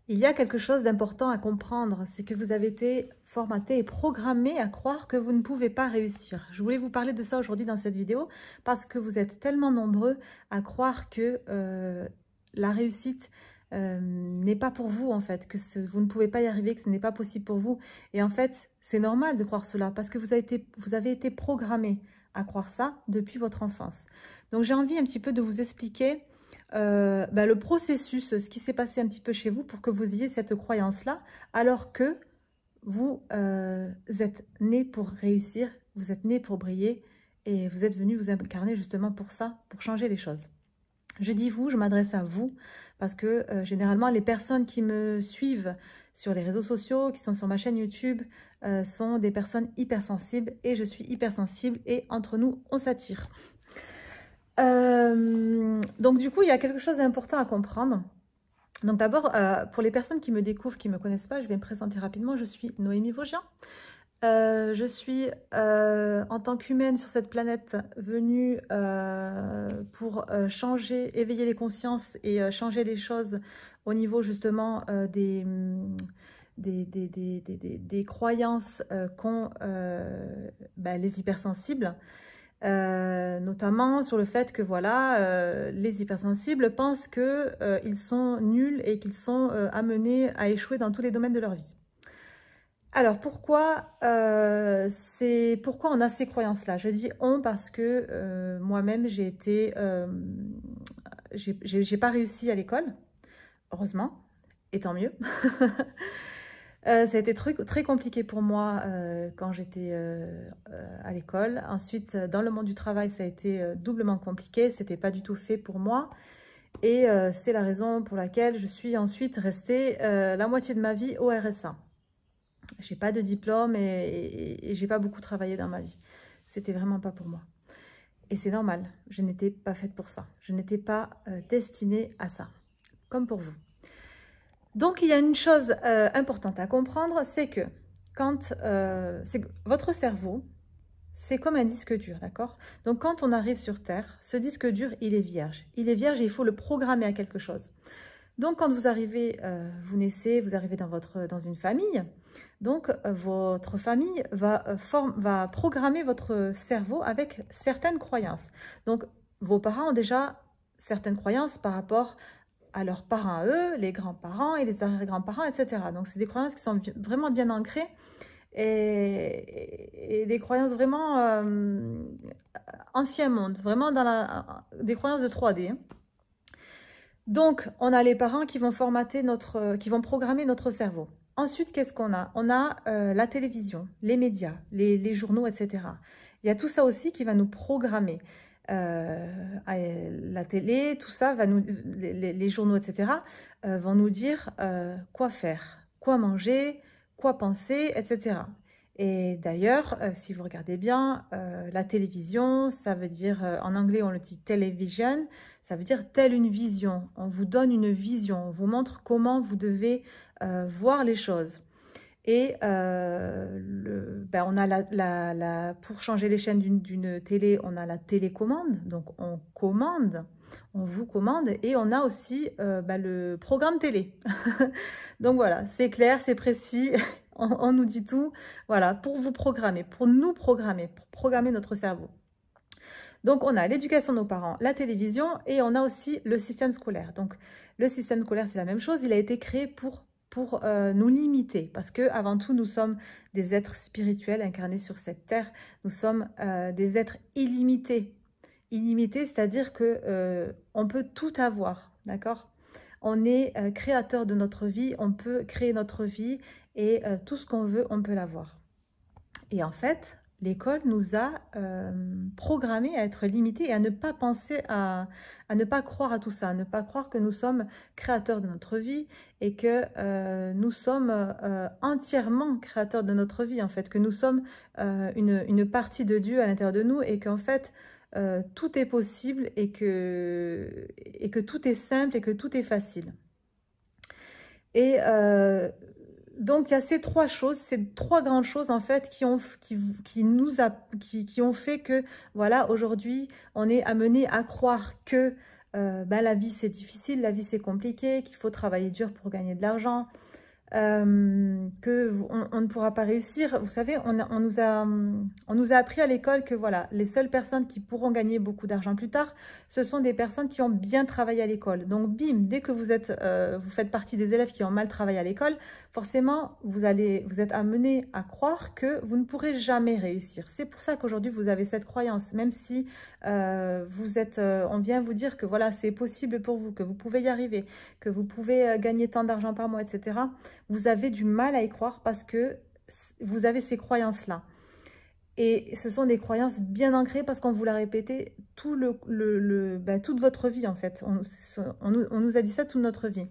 Il y a quelque chose d'important à comprendre, c'est que vous avez été formaté et programmé à croire que vous ne pouvez pas réussir. Je voulais vous parler de ça aujourd'hui dans cette vidéo parce que vous êtes tellement nombreux à croire que la réussite n'est pas pour vous en fait, que vous ne pouvez pas y arriver, que ce n'est pas possible pour vous. Et en fait, c'est normal de croire cela parce que vous avez été programmé à croire ça depuis votre enfance. Donc j'ai envie un petit peu de vous expliquer le processus, ce qui s'est passé un petit peu chez vous pour que vous ayez cette croyance-là, alors que vous êtes né pour réussir, vous êtes né pour briller et vous êtes venu vous incarner justement pour ça, pour changer les choses. Je dis vous, je m'adresse à vous parce que généralement les personnes qui me suivent sur les réseaux sociaux, qui sont sur ma chaîne YouTube, sont des personnes hypersensibles et je suis hypersensible et entre nous, on s'attire. Donc du coup, il y a quelque chose d'important à comprendre. Donc d'abord, pour les personnes qui me découvrent, qui ne me connaissent pas, je vais me présenter rapidement. Je suis Noémie Vaugian. Je suis en tant qu'humaine sur cette planète venue pour changer, éveiller les consciences et changer les choses au niveau justement des croyances qu'ont les hypersensibles. Notamment sur le fait que voilà, les hypersensibles pensent qu'ils sont nuls et qu'ils sont amenés à échouer dans tous les domaines de leur vie. Alors pourquoi on a ces croyances-là? Je dis on parce que moi-même j'ai pas réussi à l'école, heureusement, et tant mieux. Ça a été très compliqué pour moi quand j'étais à l'école. Ensuite, dans le monde du travail, ça a été doublement compliqué. C'était pas du tout fait pour moi. Et c'est la raison pour laquelle je suis ensuite restée la moitié de ma vie au RSA. J'ai pas de diplôme et j'ai pas beaucoup travaillé dans ma vie. C'était vraiment pas pour moi. Et c'est normal. Je n'étais pas faite pour ça. Je n'étais pas destinée à ça. Comme pour vous. Donc, il y a une chose importante à comprendre, c'est que votre cerveau, c'est comme un disque dur, d'accord? Donc, quand on arrive sur Terre, ce disque dur, il est vierge. Il est vierge et il faut le programmer à quelque chose. Donc, quand vous arrivez, vous naissez, vous arrivez dans une famille, donc votre famille va programmer votre cerveau avec certaines croyances. Donc, vos parents ont déjà certaines croyances par rapport à leurs parents à eux, les grands-parents et les arrière-grands-parents, etc. Donc, c'est des croyances qui sont vraiment bien ancrées et des croyances vraiment ancien monde, vraiment des croyances de 3D. Hein. Donc, on a les parents qui vont qui vont programmer notre cerveau. Ensuite, qu'est-ce qu'on a? On a la télévision, les médias, les journaux, etc. Il y a tout ça aussi qui va nous programmer. La télé, tout ça, les journaux, etc., vont nous dire quoi faire, quoi manger, quoi penser, etc. Et d'ailleurs, si vous regardez bien, la télévision, ça veut dire, en anglais on le dit television, ça veut dire telle une vision. On vous donne une vision, on vous montre comment vous devez voir les choses. Et on a pour changer les chaînes d'une télé, on a la télécommande. Donc, on vous commande. Et on a aussi le programme télé. Donc, voilà, c'est clair, c'est précis. On nous dit tout. Voilà, pour vous programmer, pour nous programmer, pour programmer notre cerveau. Donc, on a l'éducation de nos parents, la télévision et on a aussi le système scolaire. Donc, le système scolaire, c'est la même chose. Il a été créé pour nous limiter, parce que avant tout nous sommes des êtres spirituels incarnés sur cette terre, nous sommes des êtres illimités, c'est-à-dire que on peut tout avoir, d'accord? On est créateur de notre vie, on peut créer notre vie et tout ce qu'on veut, on peut l'avoir. Et en fait, l'école nous a programmés à être limités et à ne pas penser à ne pas croire à tout ça, à ne pas croire que nous sommes créateurs de notre vie et que nous sommes entièrement créateurs de notre vie, en fait, que nous sommes une partie de Dieu à l'intérieur de nous et qu'en fait, tout est possible et que tout est simple et que tout est facile. Et donc, il y a ces trois choses, ces trois grandes choses en fait qui ont fait que, voilà, aujourd'hui, on est amené à croire que la vie c'est difficile, la vie c'est compliqué, qu'il faut travailler dur pour gagner de l'argent, qu'on ne pourra pas réussir. Vous savez, on nous a appris à l'école que voilà, les seules personnes qui pourront gagner beaucoup d'argent plus tard, ce sont des personnes qui ont bien travaillé à l'école. Donc bim, dès que vous faites partie des élèves qui ont mal travaillé à l'école, forcément, vous êtes amené à croire que vous ne pourrez jamais réussir. C'est pour ça qu'aujourd'hui, vous avez cette croyance, même si on vient vous dire que voilà, c'est possible pour vous, que vous pouvez y arriver, que vous pouvez gagner tant d'argent par mois, etc. Vous avez du mal à y croire parce que vous avez ces croyances-là. Et ce sont des croyances bien ancrées parce qu'on vous l'a répété toute votre vie, en fait. On nous a dit ça toute notre vie.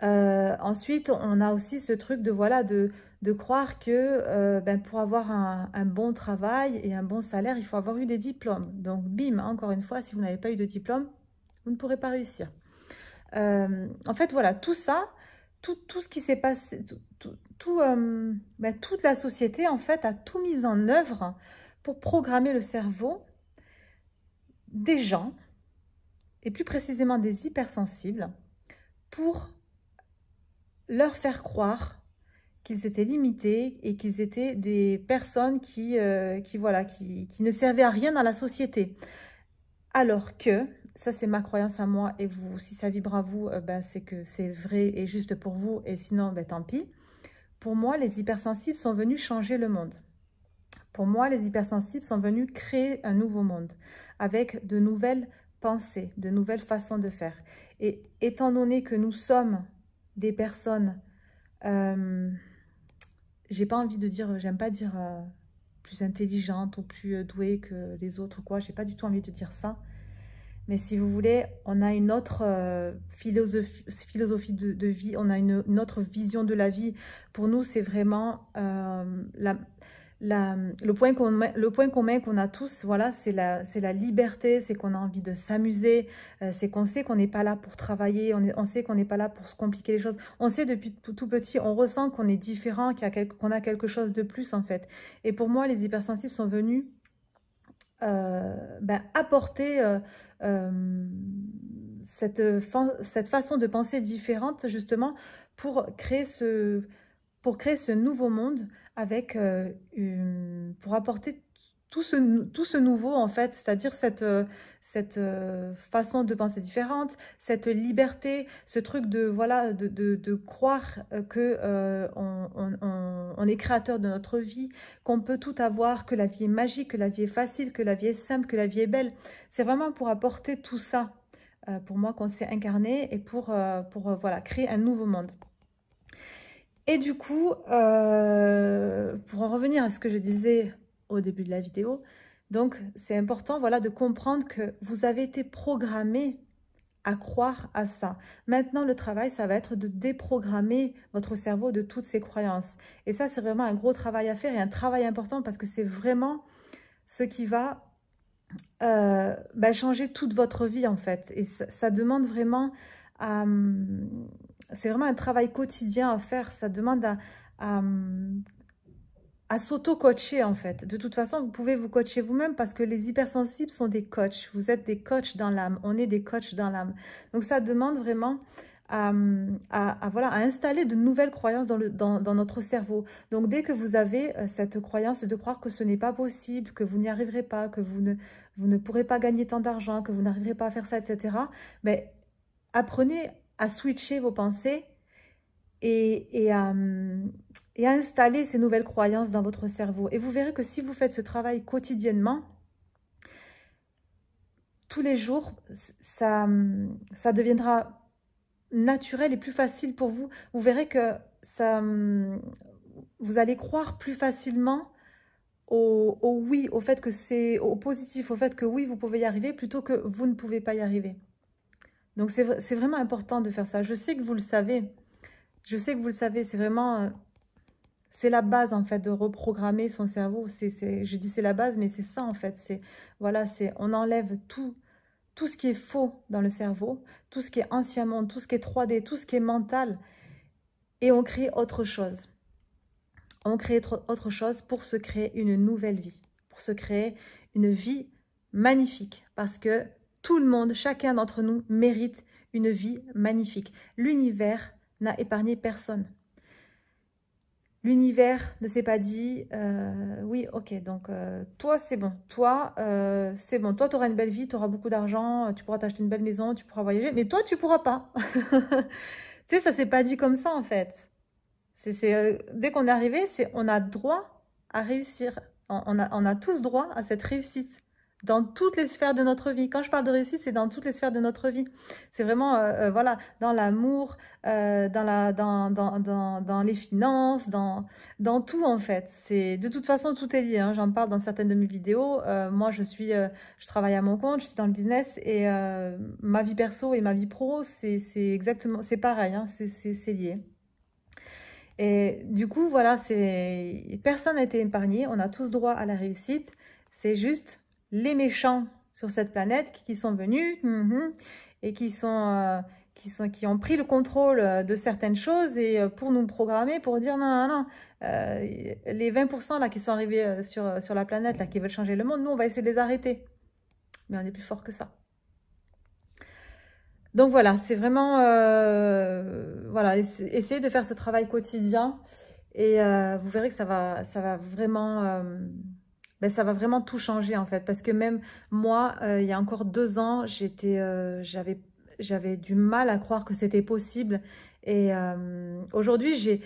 Ensuite, on a aussi ce truc de croire que pour avoir un bon travail et un bon salaire, il faut avoir eu des diplômes. Donc, bim, encore une fois, si vous n'avez pas eu de diplôme, vous ne pourrez pas réussir. En fait, voilà, tout ça, tout ce qui s'est passé, toute la société, en fait, a tout mis en œuvre pour programmer le cerveau des gens, et plus précisément des hypersensibles, pour leur faire croire qu'ils étaient limités et qu'ils étaient des personnes qui ne servaient à rien dans la société. Alors que, ça c'est ma croyance à moi, et vous, si ça vibre à vous, c'est que c'est vrai et juste pour vous, et sinon, tant pis. Pour moi, les hypersensibles sont venus changer le monde. Pour moi, les hypersensibles sont venus créer un nouveau monde, avec de nouvelles pensées, de nouvelles façons de faire. Et étant donné que nous sommes des personnes, j'ai pas envie de dire, j'aime pas dire plus intelligentes ou plus douées que les autres, quoi, j'ai pas du tout envie de dire ça. Mais si vous voulez, on a une autre philosophie de vie, on a une autre vision de la vie. Pour nous, c'est vraiment le point commun qu'on a tous, voilà, c'est la liberté, c'est qu'on a envie de s'amuser, c'est qu'on sait qu'on n'est pas là pour travailler, on sait qu'on n'est pas là pour se compliquer les choses. On sait depuis tout petit, on ressent qu'on est différent, qu'on a quelque chose de plus en fait. Et pour moi, les hypersensibles sont venus apporter cette façon de penser différente justement pour créer ce nouveau monde avec pour apporter tout ce nouveau en fait, c'est-à-dire cette façon de penser différente, cette liberté, ce truc de voilà de croire que on est créateur de notre vie, qu'on peut tout avoir, que la vie est magique, que la vie est facile, que la vie est simple, que la vie est belle. C'est vraiment pour apporter tout ça pour moi qu'on s'est incarné et pour voilà créer un nouveau monde. Et du coup, pour en revenir à ce que je disais au début de la vidéo, donc c'est important voilà, de comprendre que vous avez été programmé à croire à ça. Maintenant, le travail, ça va être de déprogrammer votre cerveau de toutes ces croyances. Et ça, c'est vraiment un gros travail à faire et un travail important parce que c'est vraiment ce qui va changer toute votre vie en fait. Et ça demande vraiment... c'est vraiment un travail quotidien à faire. Ça demande à s'auto-coacher en fait. De toute façon, vous pouvez vous coacher vous-même parce que les hypersensibles sont des coachs. Vous êtes des coachs dans l'âme. On est des coachs dans l'âme. Donc ça demande vraiment à installer de nouvelles croyances dans notre cerveau. Donc dès que vous avez cette croyance de croire que ce n'est pas possible, que vous n'y arriverez pas, que vous ne pourrez pas gagner tant d'argent, que vous n'arriverez pas à faire ça, etc. Mais apprenez à switcher vos pensées et à installer ces nouvelles croyances dans votre cerveau. Et vous verrez que si vous faites ce travail quotidiennement, tous les jours, ça deviendra naturel et plus facile pour vous. Vous verrez que vous allez croire plus facilement au oui, au fait que c'est au positif, au fait que oui, vous pouvez y arriver plutôt que vous ne pouvez pas y arriver. Donc, c'est vraiment important de faire ça. Je sais que vous le savez. Je sais que vous le savez. C'est vraiment... c'est la base, en fait, de reprogrammer son cerveau. Je dis c'est la base, mais c'est ça, en fait. Voilà, on enlève tout ce qui est faux dans le cerveau, tout ce qui est ancien monde, tout ce qui est 3D, tout ce qui est mental. Et on crée autre chose. On crée autre chose pour se créer une nouvelle vie. Pour se créer une vie magnifique. Parce que Tout le monde, chacun d'entre nous mérite une vie magnifique. L'univers n'a épargné personne. L'univers ne s'est pas dit, oui, ok, donc toi, c'est bon. Toi, c'est bon. Toi, tu auras une belle vie, tu auras beaucoup d'argent, tu pourras t'acheter une belle maison, tu pourras voyager. Mais toi, tu pourras pas. Tu sais, ça s'est pas dit comme ça, en fait. Dès qu'on est arrivé, on a droit à réussir. On a tous droit à cette réussite dans toutes les sphères de notre vie. Quand je parle de réussite, c'est dans toutes les sphères de notre vie. C'est vraiment, voilà, dans l'amour, dans les finances, dans tout en fait. De toute façon, tout est lié. Hein. J'en parle dans certaines de mes vidéos. Moi, je travaille à mon compte, je suis dans le business et ma vie perso et ma vie pro, c'est exactement, c'est pareil, hein, c'est lié. Et du coup, voilà, personne n'a été épargné. On a tous droit à la réussite. C'est juste les méchants sur cette planète qui sont venus et qui ont pris le contrôle de certaines choses et pour nous programmer, pour dire non, non, non, les 20% là qui sont arrivés sur la planète, là, qui veulent changer le monde, nous, on va essayer de les arrêter. Mais on est plus fort que ça. Donc voilà, c'est vraiment, voilà, essayer de faire ce travail quotidien et vous verrez que ça va vraiment, ça va vraiment tout changer en fait. Parce que même moi, il y a encore 2 ans, j'avais du mal à croire que c'était possible. Et aujourd'hui,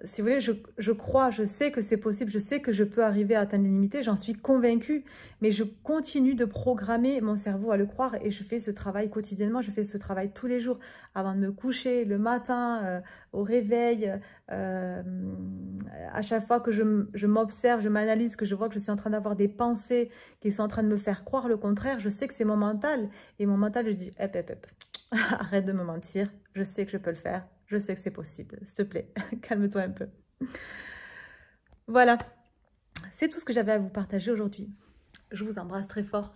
si vous voulez, je crois, je sais que c'est possible, je sais que je peux arriver à atteindre les limites, j'en suis convaincue, mais je continue de programmer mon cerveau à le croire et je fais ce travail quotidiennement, je fais ce travail tous les jours, avant de me coucher, le matin, au réveil, à chaque fois que je m'observe, je m'analyse, que je vois que je suis en train d'avoir des pensées qui sont en train de me faire croire le contraire, je sais que c'est mon mental, et mon mental, je dis, arrête de me mentir, je sais que je peux le faire. Je sais que c'est possible, s'il te plaît, calme-toi un peu. Voilà, c'est tout ce que j'avais à vous partager aujourd'hui. Je vous embrasse très fort.